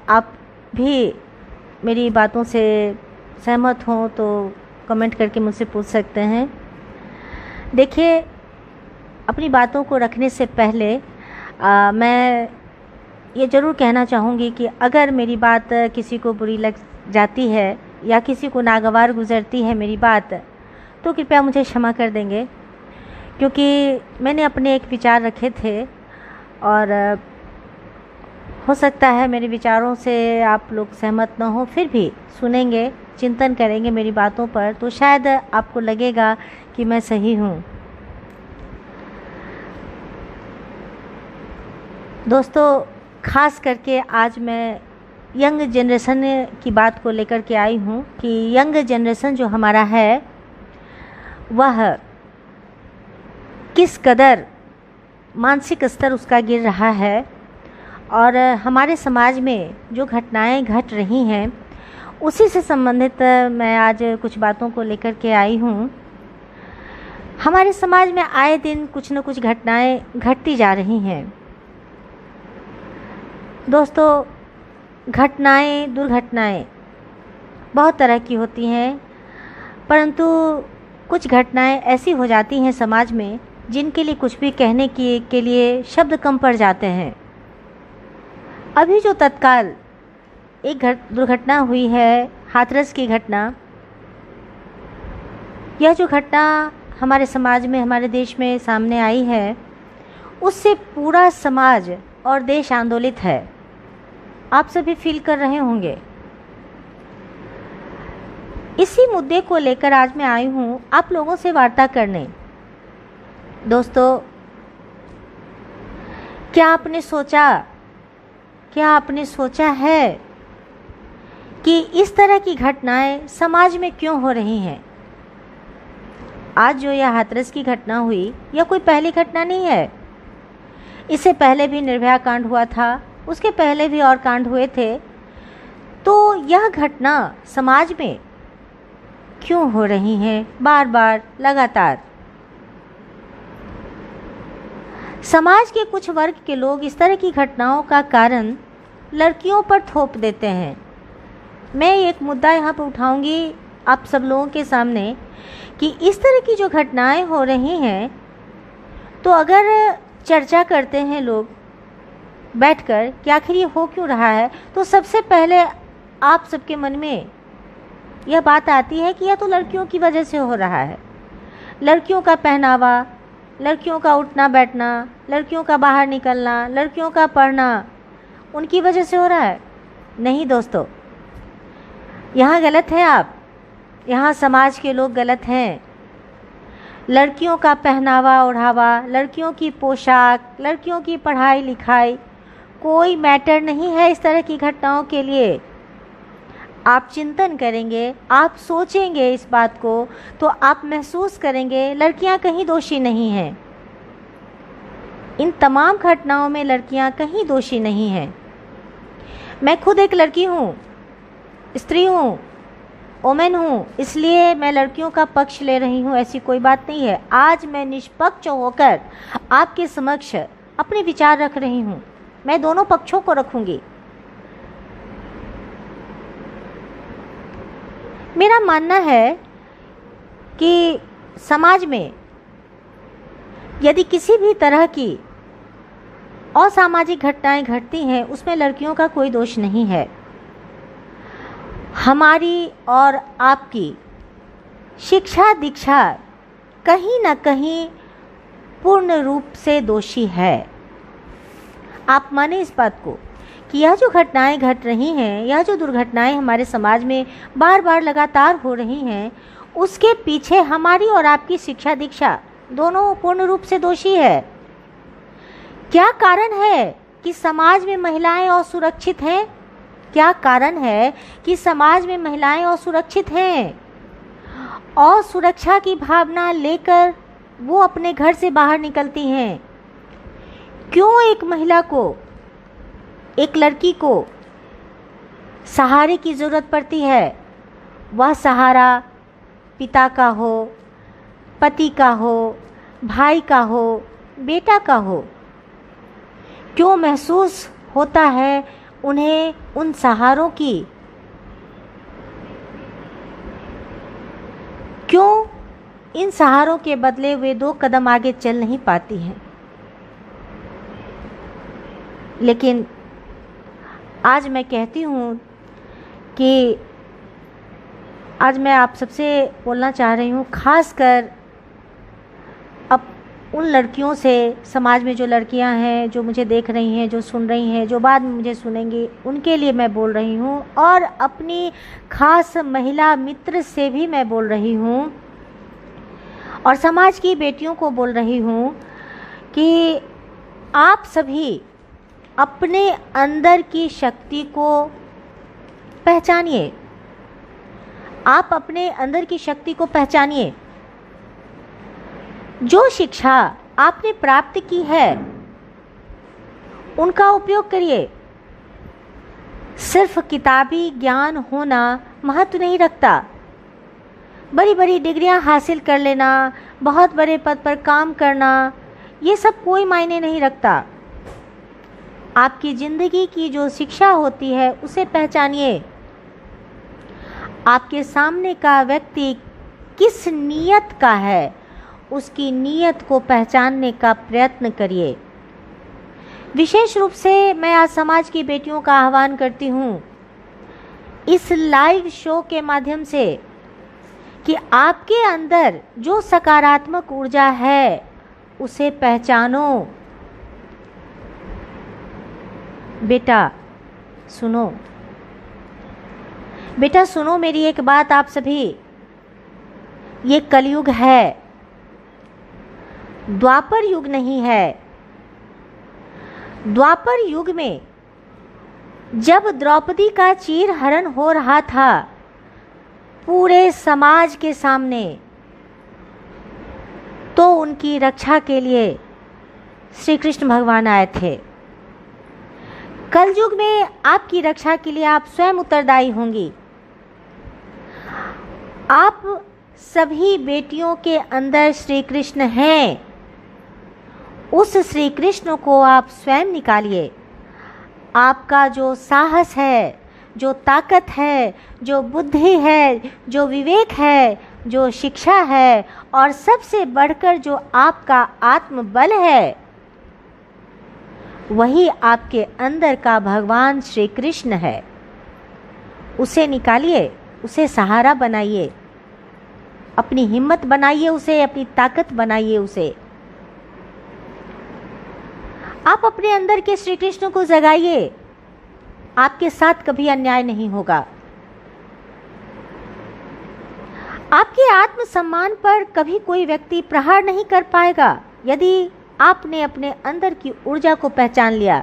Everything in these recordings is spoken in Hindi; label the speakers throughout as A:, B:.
A: आप भी मेरी बातों से सहमत हों तो कमेंट करके मुझसे पूछ सकते हैं। देखिए, अपनी बातों को रखने से पहले मैं ये ज़रूर कहना चाहूँगी कि अगर मेरी बात किसी को बुरी लग जाती है या किसी को नागवार गुज़रती है मेरी बात, तो कृपया मुझे क्षमा कर देंगे, क्योंकि मैंने अपने एक विचार रखे थे और हो सकता है मेरे विचारों से आप लोग सहमत न हो, फिर भी सुनेंगे, चिंतन करेंगे मेरी बातों पर, तो शायद आपको लगेगा कि मैं सही हूँ। दोस्तों, ख़ास करके आज मैं यंग जनरेशन की बात को लेकर के आई हूँ कि यंग जनरेशन जो हमारा है वह किस कदर मानसिक स्तर उसका गिर रहा है और हमारे समाज में जो घटनाएं घट रही हैं उसी से संबंधित मैं आज कुछ बातों को लेकर के आई हूँ। हमारे समाज में आए दिन कुछ न कुछ घटनाएं घटती जा रही हैं। दोस्तों, घटनाएं, दुर्घटनाएं बहुत तरह की होती हैं, परंतु कुछ घटनाएं ऐसी हो जाती हैं समाज में जिनके लिए कुछ भी कहने के लिए शब्द कम पड़ जाते हैं। अभी जो तत्काल एक दुर्घटना हुई है, हाथरस की घटना, यह जो घटना हमारे समाज में, हमारे देश में सामने आई है, उससे पूरा समाज और देश आंदोलित है। आप सभी फील कर रहे होंगे। इसी मुद्दे को लेकर आज मैं आई हूँ आप लोगों से वार्ता करने। दोस्तों, क्या आपने सोचा है कि इस तरह की घटनाएं समाज में क्यों हो रही हैं? आज जो यह हाथरस की घटना हुई, यह कोई पहली घटना नहीं है। इससे पहले भी निर्भया कांड हुआ था, उसके पहले भी और कांड हुए थे। तो यह घटना समाज में क्यों हो रही हैं बार बार, लगातार? समाज के कुछ वर्ग के लोग इस तरह की घटनाओं का कारण लड़कियों पर थोप देते हैं। मैं एक मुद्दा यहाँ पर उठाऊंगी आप सब लोगों के सामने कि इस तरह की जो घटनाएं हो रही हैं, तो अगर चर्चा करते हैं लोग बैठकर कि आखिर ये हो क्यों रहा है, तो सबसे पहले आप सबके मन में यह बात आती है कि यह तो लड़कियों की वजह से हो रहा है। लड़कियों का पहनावा, लड़कियों का उठना बैठना, लड़कियों का बाहर निकलना, लड़कियों का पढ़ना उनकी वजह से हो रहा है। नहीं दोस्तों, यहाँ गलत है आप, यहाँ समाज के लोग गलत हैं। लड़कियों का पहनावा ओढ़ावा, लड़कियों की पोशाक, लड़कियों की पढ़ाई लिखाई कोई मैटर नहीं है इस तरह की घटनाओं के लिए। आप चिंतन करेंगे, आप सोचेंगे इस बात को, तो आप महसूस करेंगे लड़कियां कहीं दोषी नहीं हैं। इन तमाम घटनाओं में लड़कियां कहीं दोषी नहीं हैं। मैं खुद एक लड़की हूँ, स्त्री हूँ, वोमेन हूँ, इसलिए मैं लड़कियों का पक्ष ले रही हूँ, ऐसी कोई बात नहीं है। आज मैं निष्पक्ष होकर आपके समक्ष अपने विचार रख रही हूँ। मैं दोनों पक्षों को रखूंगी। मेरा मानना है कि समाज में यदि किसी भी तरह की असामाजिक घटनाएं घटती हैं, उसमें लड़कियों का कोई दोष नहीं है। हमारी और आपकी शिक्षा दीक्षा कहीं ना कहीं पूर्ण रूप से दोषी है। आप माने इस बात को कि यह जो घटनाएं घट रही हैं, यह जो दुर्घटनाएं हमारे समाज में बार बार लगातार हो रही हैं, उसके पीछे हमारी और आपकी शिक्षा दीक्षा दोनों पूर्ण रूप से दोषी है। क्या कारण है कि समाज में महिलाएं असुरक्षित हैं? क्या कारण है कि समाज में महिलाएं असुरक्षित हैं? असुरक्षा की भावना लेकर वो अपने घर से बाहर निकलती हैं। क्यों एक महिला को, एक लड़की को सहारे की ज़रूरत पड़ती है? वह सहारा पिता का हो, पति का हो, भाई का हो, बेटा का हो। क्यों महसूस होता है उन्हें उन सहारों की क्यों इन सहारों के बदले वे 2 कदम आगे चल नहीं पाती हैं। लेकिन आज मैं कहती हूँ कि आज मैं आप सबसे बोलना चाह रही हूँ, खासकर अब उन लड़कियों से, समाज में जो लड़कियां हैं, जो मुझे देख रही हैं, जो सुन रही हैं, जो बाद में मुझे सुनेंगी, उनके लिए मैं बोल रही हूँ, और अपनी खास महिला मित्र से भी मैं बोल रही हूँ, और समाज की बेटियों को बोल रही हूँ कि आप सभी अपने अंदर की शक्ति को पहचानिए। आप अपने अंदर की शक्ति को पहचानिए। जो शिक्षा आपने प्राप्त की है उनका उपयोग करिए। सिर्फ किताबी ज्ञान होना महत्व नहीं रखता। बड़ी बड़ी डिग्रियां हासिल कर लेना, बहुत बड़े पद पर काम करना, ये सब कोई मायने नहीं रखता। आपकी ज़िंदगी की जो शिक्षा होती है उसे पहचानिए। आपके सामने का व्यक्ति किस नीयत का है, उसकी नीयत को पहचानने का प्रयत्न करिए। विशेष रूप से मैं आज समाज की बेटियों का आह्वान करती हूँ इस लाइव शो के माध्यम से कि आपके अंदर जो सकारात्मक ऊर्जा है उसे पहचानो। बेटा सुनो, बेटा सुनो मेरी एक बात आप सभी, ये कलयुग है, द्वापर युग नहीं है। द्वापर युग में जब द्रौपदी का चीरहरण हो रहा था पूरे समाज के सामने, तो उनकी रक्षा के लिए श्री कृष्ण भगवान आए थे। कलयुग में आपकी रक्षा के लिए आप स्वयं उत्तरदायी होंगी। आप सभी बेटियों के अंदर श्री कृष्ण हैं। उस श्री कृष्ण को आप स्वयं निकालिए। आपका जो साहस है, जो ताकत है, जो बुद्धि है, जो विवेक है, जो शिक्षा है, और सबसे बढ़कर जो आपका आत्मबल है, वही आपके अंदर का भगवान श्री कृष्ण है। उसे निकालिए, उसे सहारा बनाइए, अपनी हिम्मत बनाइए, उसे अपनी ताकत बनाइए। उसे आप अपने अंदर के श्री कृष्ण को जगाइए। आपके साथ कभी अन्याय नहीं होगा। आपके आत्मसम्मान पर कभी कोई व्यक्ति प्रहार नहीं कर पाएगा यदि आपने अपने अंदर की ऊर्जा को पहचान लिया।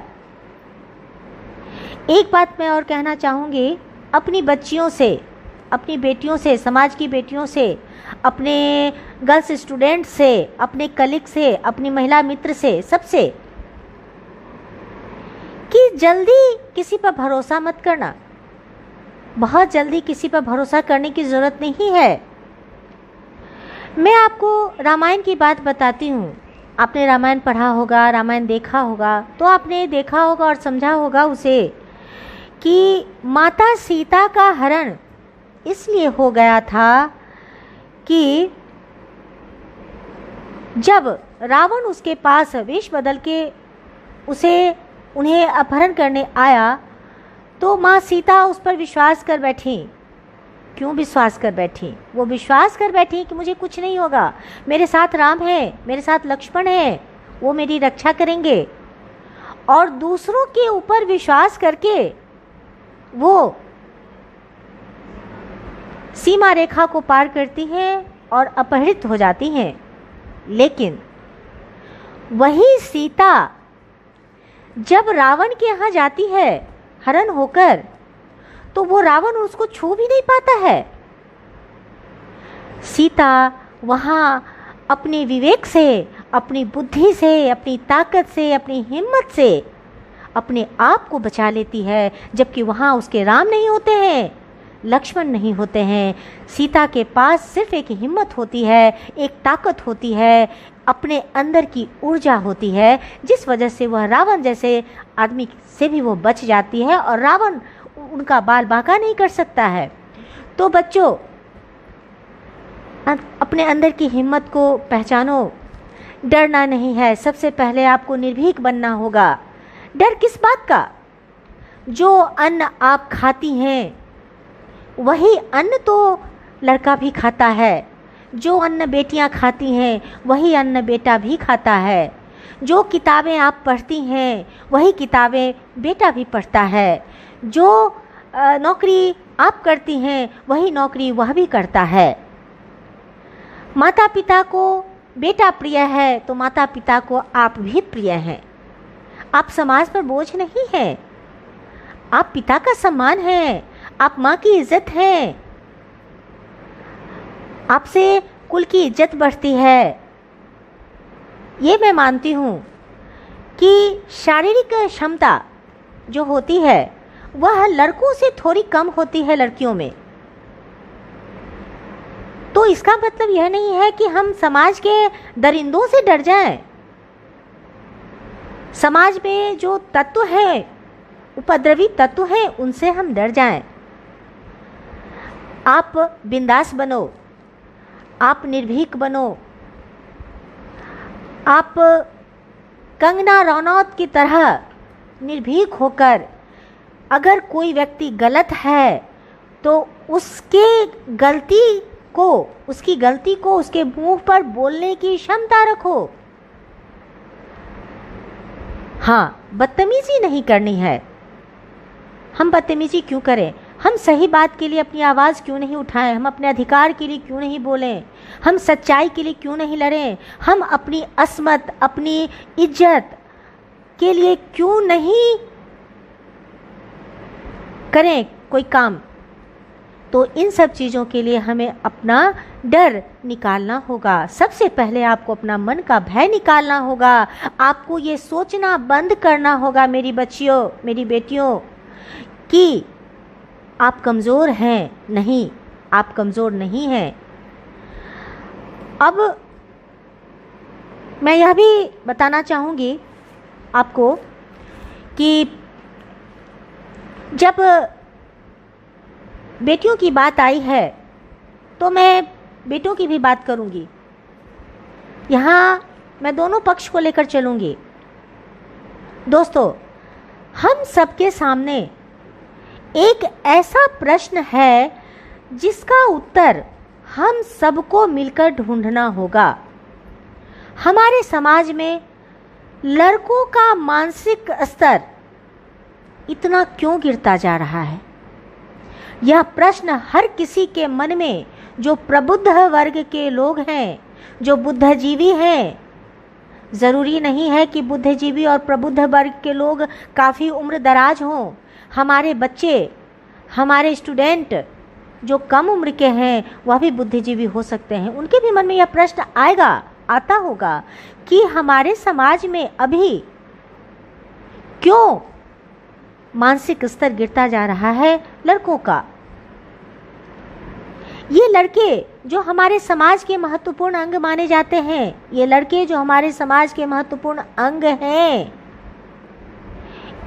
A: एक बात मैं और कहना चाहूँगी, अपनी बच्चियों से, अपनी बेटियों से, समाज की बेटियों से, अपने गर्ल्स स्टूडेंट से, अपने कलीग से, अपनी महिला मित्र से, सबसे, कि जल्दी किसी पर भरोसा मत करना। बहुत जल्दी किसी पर भरोसा करने की ज़रूरत नहीं है। मैं आपको रामायण की बात बताती हूँ। आपने रामायण पढ़ा होगा, रामायण देखा होगा, तो आपने देखा होगा और समझा होगा उसे कि माता सीता का हरण इसलिए हो गया था कि जब रावण उसके पास वेश बदल के उन्हें अपहरण करने आया, तो माँ सीता उस पर विश्वास कर बैठी। क्यों विश्वास कर बैठी? वो विश्वास कर बैठी कि मुझे कुछ नहीं होगा, मेरे साथ राम है, मेरे साथ लक्ष्मण है, वो मेरी रक्षा करेंगे। और दूसरों के ऊपर विश्वास करके वो सीमा रेखा को पार करती हैं और अपहृत हो जाती हैं। लेकिन वही सीता जब रावण के यहाँ जाती है हरण होकर, तो वो रावण उसको छू भी नहीं पाता है। सीता वहाँ अपने विवेक से, अपनी बुद्धि से, अपनी ताकत से, अपनी हिम्मत से अपने आप को बचा लेती है, जबकि वहाँ उसके राम नहीं होते हैं। लक्ष्मण नहीं होते हैं। सीता के पास सिर्फ एक हिम्मत होती है, एक ताकत होती है, अपने अंदर की ऊर्जा होती है, जिस वजह से वह रावण जैसे आदमी से भी वो बच जाती है और रावण उनका बाल बांका नहीं कर सकता है। तो बच्चों, अपने अंदर की हिम्मत को पहचानो। डरना नहीं है, सबसे पहले आपको निर्भीक बनना होगा। डर किस बात का? जो अन्न आप खाती हैं वही अन्न तो लड़का भी खाता है, जो अन्न बेटियां खाती हैं वही अन्न बेटा भी खाता है, जो किताबें आप पढ़ती हैं वही किताबें बेटा भी पढ़ता है, जो नौकरी आप करती हैं वही नौकरी वह भी करता है। माता पिता को बेटा प्रिय है तो माता पिता को आप भी प्रिय हैं। आप समाज पर बोझ नहीं हैं, आप पिता का सम्मान हैं, आप माँ की इज्जत हैं, आपसे कुल की इज्जत बढ़ती है। ये मैं मानती हूँ कि शारीरिक क्षमता जो होती है वह लड़कों से थोड़ी कम होती है लड़कियों में। तो इसका मतलब यह नहीं है कि हम समाज के दरिंदों से डर जाएं। समाज में जो तत्व हैं, उपद्रवी तत्व हैं, उनसे हम डर जाएं। आप बिंदास बनो, आप निर्भीक बनो, आप कंगना रनौत की तरह निर्भीक होकर, अगर कोई व्यक्ति गलत है तो उसकी गलती को उसके मुंह पर बोलने की क्षमता रखो। हाँ, बदतमीजी नहीं करनी है। हम बदतमीजी क्यों करें? हम सही बात के लिए अपनी आवाज़ क्यों नहीं उठाएं? हम अपने अधिकार के लिए क्यों नहीं बोलें? हम सच्चाई के लिए क्यों नहीं लड़ें? हम अपनी अस्मत, अपनी इज्जत के लिए क्यों नहीं करें कोई काम? तो इन सब चीज़ों के लिए हमें अपना डर निकालना होगा। सबसे पहले आपको अपना मन का भय निकालना होगा। आपको ये सोचना बंद करना होगा मेरी बच्चियों, मेरी बेटियों, कि आप कमज़ोर हैं। नहीं, आप कमज़ोर नहीं हैं। अब मैं यह भी बताना चाहूँगी आपको कि जब बेटियों की बात आई है तो मैं बेटों की भी बात करूँगी। यहाँ मैं दोनों पक्ष को लेकर चलूँगी। दोस्तों, हम सबके सामने एक ऐसा प्रश्न है जिसका उत्तर हम सबको मिलकर ढूंढना होगा। हमारे समाज में लड़कों का मानसिक स्तर इतना क्यों गिरता जा रहा है? यह प्रश्न हर किसी के मन में, जो प्रबुद्ध वर्ग के लोग हैं, जो बुद्धिजीवी हैं। ज़रूरी नहीं है कि बुद्धिजीवी और प्रबुद्ध वर्ग के लोग काफ़ी उम्र दराज हों। हमारे बच्चे, हमारे स्टूडेंट जो कम उम्र के हैं वह भी बुद्धिजीवी हो सकते हैं। उनके भी मन में यह प्रश्न आता होगा कि हमारे समाज में अभी क्यों मानसिक स्तर गिरता जा रहा है लड़कों का। ये लड़के जो हमारे समाज के महत्वपूर्ण अंग माने जाते हैं, ये लड़के जो हमारे समाज के महत्वपूर्ण अंग हैं,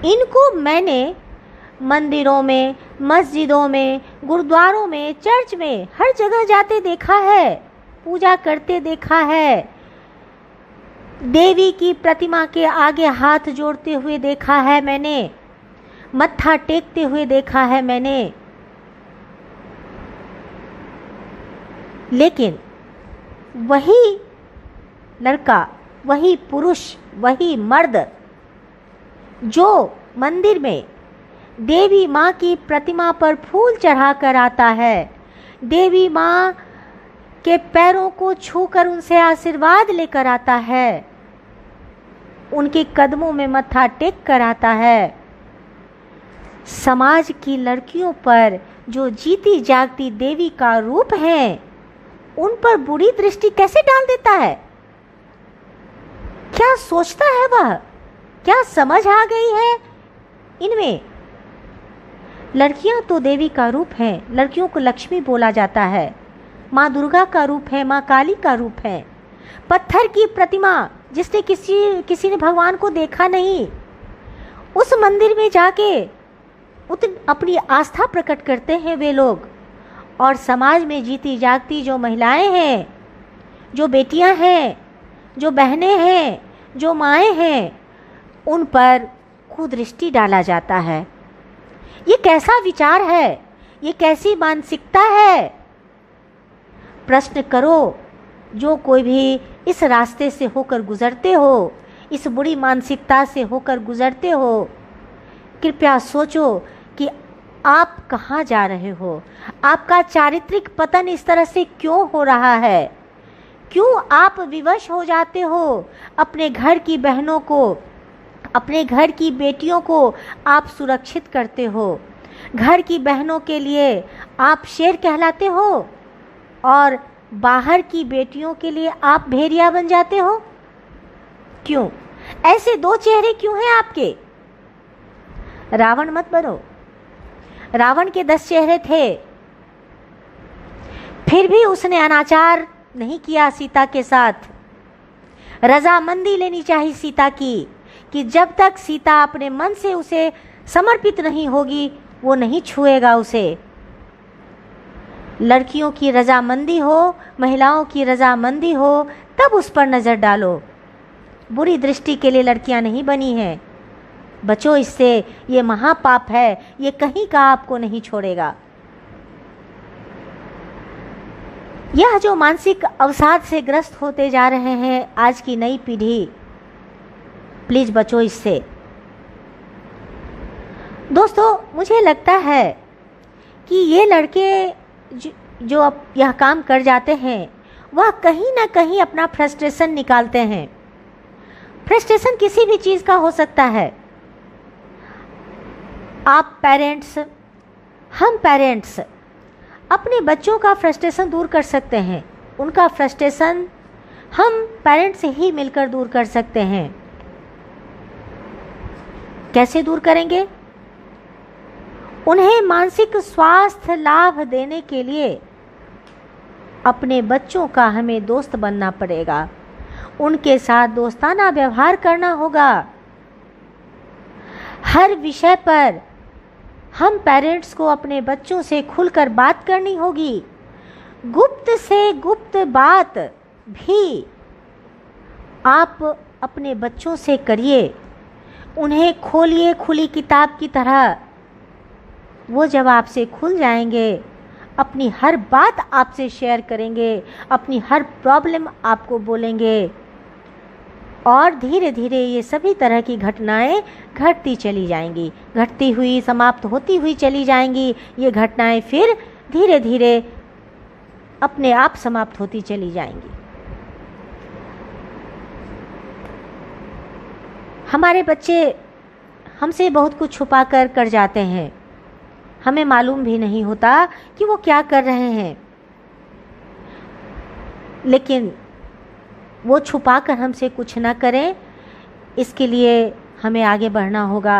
A: इनको मैंने मंदिरों में, मस्जिदों में, गुरुद्वारों में, चर्च में, हर जगह जाते देखा है, पूजा करते देखा है, देवी की प्रतिमा के आगे हाथ जोड़ते हुए देखा है मैंने, मत्था टेकते हुए देखा है मैंने। लेकिन वही लड़का, वही पुरुष, वही मर्द जो मंदिर में देवी माँ की प्रतिमा पर फूल चढ़ाकर आता है, देवी माँ के पैरों को छूकर उनसे आशीर्वाद लेकर आता है, उनके कदमों में मत्था टेक कर आता है, समाज की लड़कियों पर जो जीती जागती देवी का रूप है उन पर बुरी दृष्टि कैसे डाल देता है? क्या सोचता है वह? क्या समझ आ गई है इनमें? लड़कियां तो देवी का रूप हैं, लड़कियों को लक्ष्मी बोला जाता है, माँ दुर्गा का रूप है, माँ काली का रूप है। पत्थर की प्रतिमा, जिसने किसी ने भगवान को देखा नहीं, उस मंदिर में जाके अपनी आस्था प्रकट करते हैं वे लोग। और समाज में जीती जागती जो महिलाएं हैं, जो बेटियां हैं, जो बहनें हैं, जो माएँ हैं, उन पर कुदृष्टि डाला जाता है। ये कैसा विचार है? ये कैसी मानसिकता है? प्रश्न करो। जो कोई भी इस रास्ते से होकर गुजरते हो, इस बुरी मानसिकता से होकर गुजरते हो, कृपया सोचो कि आप कहाँ जा रहे हो। आपका चारित्रिक पतन इस तरह से क्यों हो रहा है? क्यों आप विवश हो जाते हो? अपने घर की बहनों को, अपने घर की बेटियों को आप सुरक्षित करते हो, घर की बहनों के लिए आप शेर कहलाते हो, और बाहर की बेटियों के लिए आप भेड़िया बन जाते हो। क्यों? ऐसे दो चेहरे क्यों हैं आपके? रावण मत बनो। रावण के 10 चेहरे थे, फिर भी उसने अनाचार नहीं किया सीता के साथ। रजामंदी लेनी चाहिए सीता की, कि जब तक सीता अपने मन से उसे समर्पित नहीं होगी, वो नहीं छुएगा उसे। लड़कियों की रजामंदी हो, महिलाओं की रजामंदी हो, तब उस पर नज़र डालो। बुरी दृष्टि के लिए लड़कियां नहीं बनी हैं। बचो इससे, ये महापाप है, ये कहीं का आपको नहीं छोड़ेगा। यह जो मानसिक अवसाद से ग्रस्त होते जा रहे हैं आज की नई पीढ़ी, प्लीज बचो इससे। दोस्तों, मुझे लगता है कि ये लड़के जो अब यह काम कर जाते हैं, वह कहीं ना कहीं अपना फ्रस्ट्रेशन निकालते हैं। फ्रस्ट्रेशन किसी भी चीज़ का हो सकता है। आप पेरेंट्स, हम पेरेंट्स अपने बच्चों का फ्रस्ट्रेशन दूर कर सकते हैं। उनका फ्रस्ट्रेशन हम पेरेंट्स से ही मिलकर दूर कर सकते हैं। कैसे दूर करेंगे? उन्हें मानसिक स्वास्थ्य लाभ देने के लिए अपने बच्चों का हमें दोस्त बनना पड़ेगा। उनके साथ दोस्ताना व्यवहार करना होगा। हर विषय पर हम पेरेंट्स को अपने बच्चों से खुलकर बात करनी होगी। गुप्त से गुप्त बात भी आप अपने बच्चों से करिए। उन्हें खोलिए खुली किताब की तरह। वो जब आपसे खुल जाएंगे, अपनी हर बात आपसे शेयर करेंगे, अपनी हर प्रॉब्लम आपको बोलेंगे, और धीरे धीरे ये सभी तरह की घटनाएं घटती चली जाएंगी, घटती हुई समाप्त होती हुई चली जाएंगी। ये घटनाएं फिर धीरे धीरे अपने आप समाप्त होती चली जाएंगी। हमारे बच्चे हमसे बहुत कुछ छुपा कर जाते हैं। हमें मालूम भी नहीं होता कि वो क्या कर रहे हैं, लेकिन वो छुपा कर हमसे कुछ ना करें, इसके लिए हमें आगे बढ़ना होगा।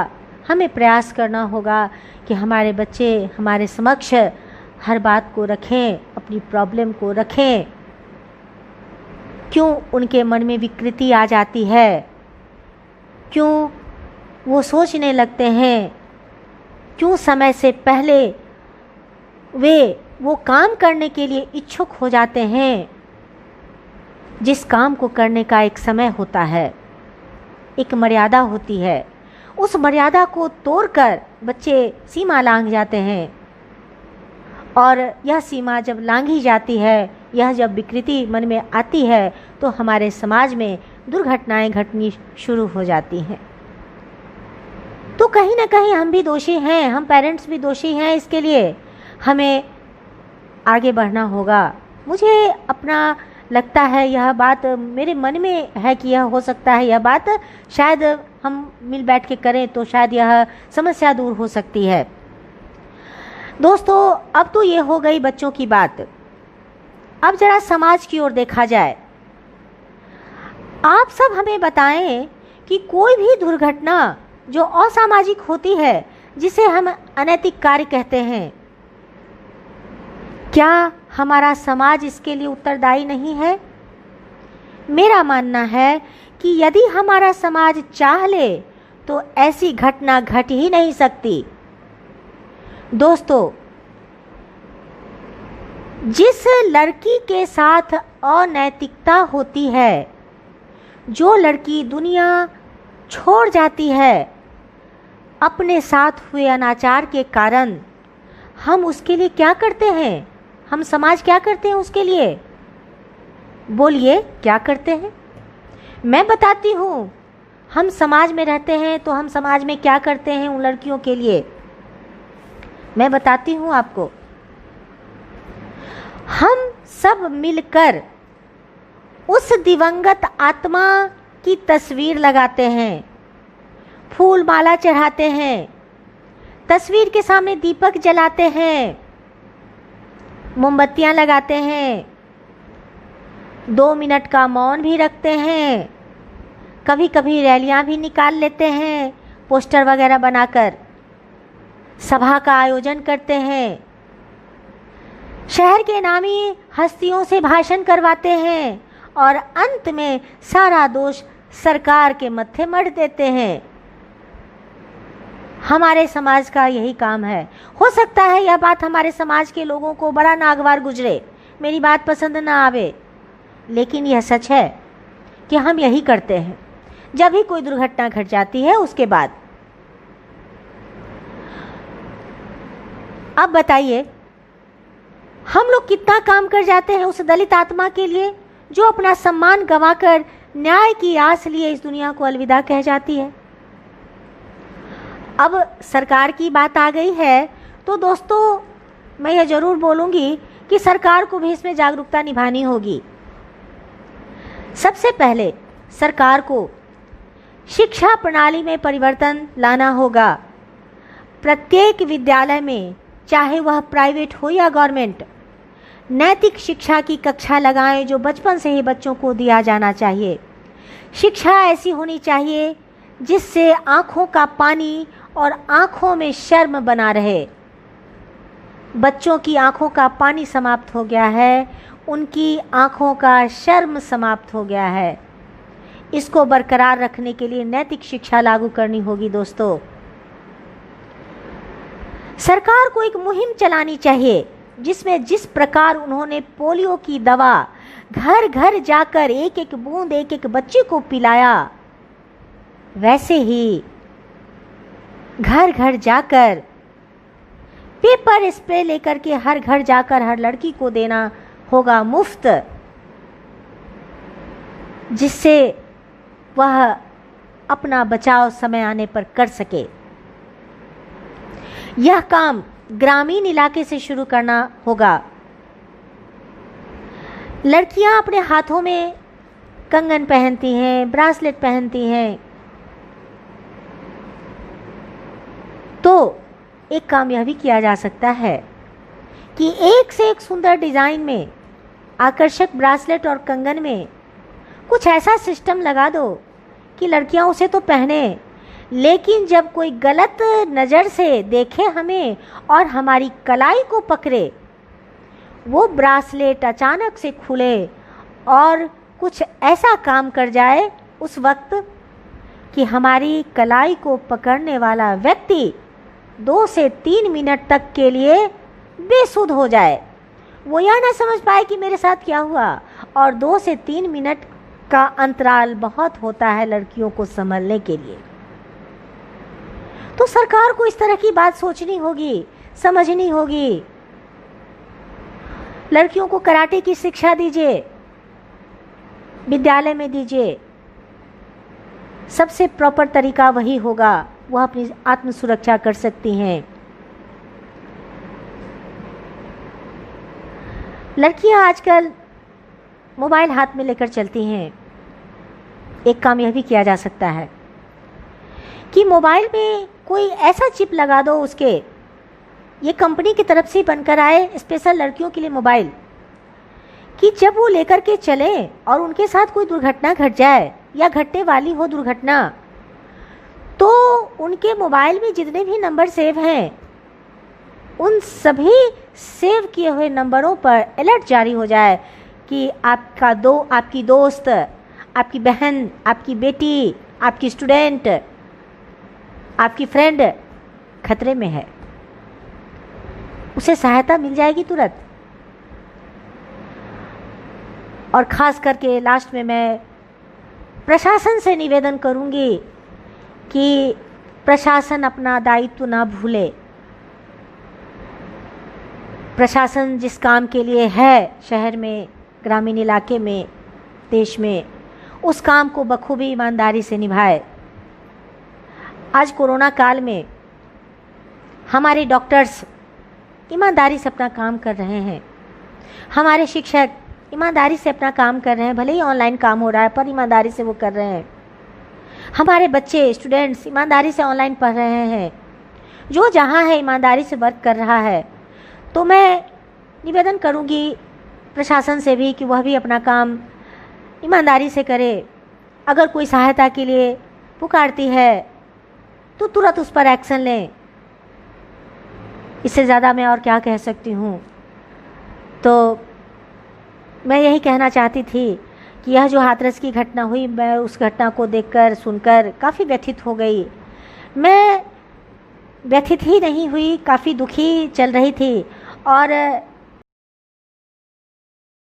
A: हमें प्रयास करना होगा कि हमारे बच्चे हमारे समक्ष हर बात को रखें, अपनी प्रॉब्लम को रखें। क्यों उनके मन में विकृति आ जाती है? क्यों वो सोचने लगते हैं? क्यों समय से पहले वे वो काम करने के लिए इच्छुक हो जाते हैं जिस काम को करने का एक समय होता है, एक मर्यादा होती है। उस मर्यादा को तोड़कर बच्चे सीमा लांघ जाते हैं, और यह सीमा जब लांघी जाती है, यह जब विकृति मन में आती है, तो हमारे समाज में दुर्घटनाएं घटनी शुरू हो जाती हैं। तो कहीं ना कहीं हम भी दोषी हैं, हम पेरेंट्स भी दोषी हैं। इसके लिए हमें आगे बढ़ना होगा। मुझे अपना लगता है, यह बात मेरे मन में है कि यह हो सकता है, यह बात शायद हम मिल बैठ के करें तो शायद यह समस्या दूर हो सकती है। दोस्तों, अब तो ये हो गई बच्चों की बात। अब जरा समाज की ओर देखा जाए। आप सब हमें बताएं कि कोई भी दुर्घटना जो असामाजिक होती है, जिसे हम अनैतिक कार्य कहते हैं, क्या हमारा समाज इसके लिए उत्तरदायी नहीं है? मेरा मानना है कि यदि हमारा समाज चाह ले तो ऐसी घटना घट ही नहीं सकती। दोस्तों, जिस लड़की के साथ अनैतिकता होती है, जो लड़की दुनिया छोड़ जाती है अपने साथ हुए अनाचार के कारण, हम उसके लिए क्या करते हैं? हम समाज क्या करते हैं उसके लिए? बोलिए, क्या करते हैं? मैं बताती हूँ। हम समाज में रहते हैं तो हम समाज में क्या करते हैं उन लड़कियों के लिए, मैं बताती हूँ आपको। हम सब मिलकर उस दिवंगत आत्मा की तस्वीर लगाते हैं, फूल माला चढ़ाते हैं, तस्वीर के सामने दीपक जलाते हैं, मोमबत्तियां लगाते हैं, 2 मिनट का मौन भी रखते हैं, कभी कभी रैलियां भी निकाल लेते हैं, पोस्टर वगैरह बनाकर सभा का आयोजन करते हैं, शहर के नामी हस्तियों से भाषण करवाते हैं और अंत में सारा दोष सरकार के मत्थे मढ़ देते हैं। हमारे समाज का यही काम है। हो सकता है यह बात हमारे समाज के लोगों को बड़ा नागवार गुजरे, मेरी बात पसंद ना आवे, लेकिन यह सच है कि हम यही करते हैं जब भी कोई दुर्घटना घट जाती है उसके बाद। अब बताइए, हम लोग कितना काम कर जाते हैं उस दलित आत्मा के लिए जो अपना सम्मान गंवाकर न्याय की आस लिए इस दुनिया को अलविदा कह जाती है। अब सरकार की बात आ गई है तो दोस्तों, मैं यह जरूर बोलूँगी कि सरकार को भी इसमें जागरूकता निभानी होगी। सबसे पहले सरकार को शिक्षा प्रणाली में परिवर्तन लाना होगा। प्रत्येक विद्यालय में, चाहे वह प्राइवेट हो या गवर्नमेंट, नैतिक शिक्षा की कक्षा लगाएं जो बचपन से ही बच्चों को दिया जाना चाहिए। शिक्षा ऐसी होनी चाहिए जिससे आँखों का पानी और आँखों में शर्म बना रहे। बच्चों की आँखों का पानी समाप्त हो गया है, उनकी आँखों का शर्म समाप्त हो गया है। इसको बरकरार रखने के लिए नैतिक शिक्षा लागू करनी होगी। दोस्तों, सरकार को एक मुहिम चलानी चाहिए जिसमें जिस प्रकार उन्होंने पोलियो की दवा घर घर जाकर एक एक बूंद एक एक बच्चे को पिलाया, वैसे ही घर घर जाकर पेपर स्प्रे लेकर के हर घर जाकर हर लड़की को देना होगा मुफ्त, जिससे वह अपना बचाव समय आने पर कर सके। यह काम ग्रामीण इलाके से शुरू करना होगा। लड़कियां अपने हाथों में कंगन पहनती हैं, ब्रासलेट पहनती हैं, तो एक काम यह भी किया जा सकता है कि एक से एक सुंदर डिजाइन में आकर्षक ब्रासलेट और कंगन में कुछ ऐसा सिस्टम लगा दो कि लड़कियां उसे तो पहने, लेकिन जब कोई गलत नज़र से देखे हमें और हमारी कलाई को पकड़े, वो ब्रासलेट अचानक से खुले और कुछ ऐसा काम कर जाए उस वक्त कि हमारी कलाई को पकड़ने वाला व्यक्ति 2 से 3 मिनट तक के लिए बेसुध हो जाए। वो यह ना समझ पाए कि मेरे साथ क्या हुआ, और 2 से 3 मिनट का अंतराल बहुत होता है लड़कियों को संभलने के लिए। तो सरकार को इस तरह की बात सोचनी होगी, समझनी होगी। लड़कियों को कराटे की शिक्षा दीजिए, विद्यालय में दीजिए। सबसे प्रॉपर तरीका वही होगा, वह अपनी आत्म सुरक्षा कर सकती हैं। लड़कियां आजकल मोबाइल हाथ में लेकर चलती हैं। एक काम यह भी किया जा सकता है कि मोबाइल में कोई ऐसा चिप लगा दो उसके, ये कंपनी की तरफ से बनकर आए स्पेशल लड़कियों के लिए मोबाइल, कि जब वो लेकर के चले और उनके साथ कोई दुर्घटना घट जाए या घटने वाली हो दुर्घटना, तो उनके मोबाइल में जितने भी नंबर सेव हैं उन सभी सेव किए हुए नंबरों पर अलर्ट जारी हो जाए कि आपकी दोस्त, आपकी बहन, आपकी बेटी, आपकी स्टूडेंट, आपकी फ्रेंड खतरे में है, उसे सहायता मिल जाएगी तुरंत। और ख़ास करके लास्ट में मैं प्रशासन से निवेदन करूंगी कि प्रशासन अपना दायित्व ना भूले। प्रशासन जिस काम के लिए है शहर में, ग्रामीण इलाके में, देश में, उस काम को बखूबी ईमानदारी से निभाए। आज कोरोना काल में हमारे डॉक्टर्स ईमानदारी से अपना काम कर रहे हैं, हमारे शिक्षक ईमानदारी से अपना काम कर रहे हैं, भले ही ऑनलाइन काम हो रहा है पर ईमानदारी से वो कर रहे हैं। हमारे बच्चे, स्टूडेंट्स ईमानदारी से ऑनलाइन पढ़ रहे हैं। जो जहाँ है ईमानदारी से वर्क कर रहा है। तो मैं निवेदन करूँगी प्रशासन से भी कि वह भी अपना काम ईमानदारी से करे। अगर कोई सहायता के लिए पुकारती है तो तुरंत उस पर एक्शन लें। इससे ज़्यादा मैं और क्या कह सकती हूँ। तो मैं यही कहना चाहती थी कि यह जो हाथरस की घटना हुई, मैं उस घटना को देखकर सुनकर काफ़ी व्यथित हो गई। मैं व्यथित ही नहीं हुई, काफ़ी दुखी चल रही थी और